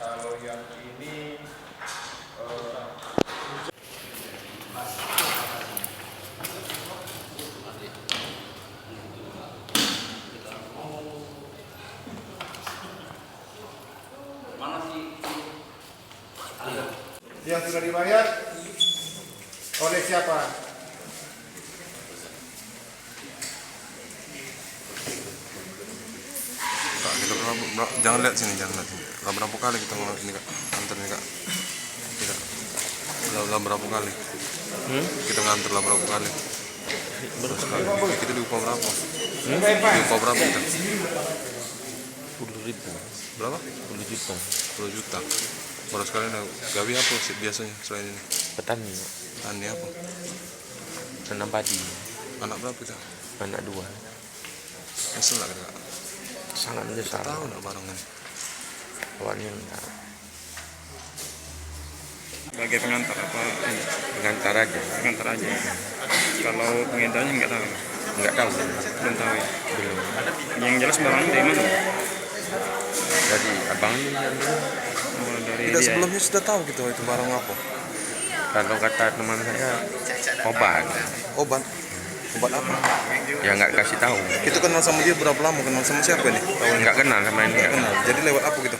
Kalau yang ini yang sudah dibayar oleh siapa? Kak, kita jangan lihat sini, jangan lihat sini. Lah berapa kali kita ini Kak, antar ini Kak? Tidak. Lah berapa kali? Kita nganter lah berapa kali? Terus kali. Kita diupah berapa? Diupah berapa kita? 10.000. Berapa? 10 juta. 10 juta. Baru sekali gawi apa sih biasanya selain ini? Petani. Tani apa? Tanam padi. Anak berapa kita? Anak 2. Nyesel nggak kita Kak? Sangat menyesal. Tahu nggak barengan? Awalnya enggak. Sebagai pengantar apa? Pengantar aja. Pengantar aja. Kalau pengedarnya nggak tahu. Enggak tahu. Belum tahu ya. Belum. Yang jelas barangnya dari mana? Jadi abang ini Oh, dari Tidak dia. sebelumnya sudah tahu gitu itu barang apa? kalau kata teman saya obat. Obat. Obat apa? Ya nggak kasih tahu. Kita kenal sama dia berapa lama? Kenal sama siapa nih? Nggak kenal sama ini. Nggak Kenal. kenal. Jadi lewat apa gitu?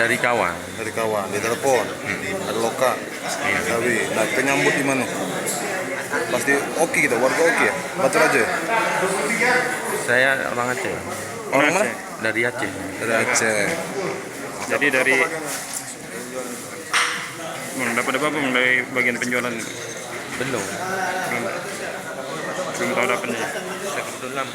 Dari kawan. Dari kawan, di telepon, ada loka, gawi. Nah, kita nyambut di mana? Pasti oke kita, warga oke ya? Batur aja ya? Saya orang Aceh. Orang mana? Dari Aceh. Dari Aceh. Jadi dari dapat apa Bang, dari bagian penjualan? Belum. Belum tahu dapatnya. Kebetulan.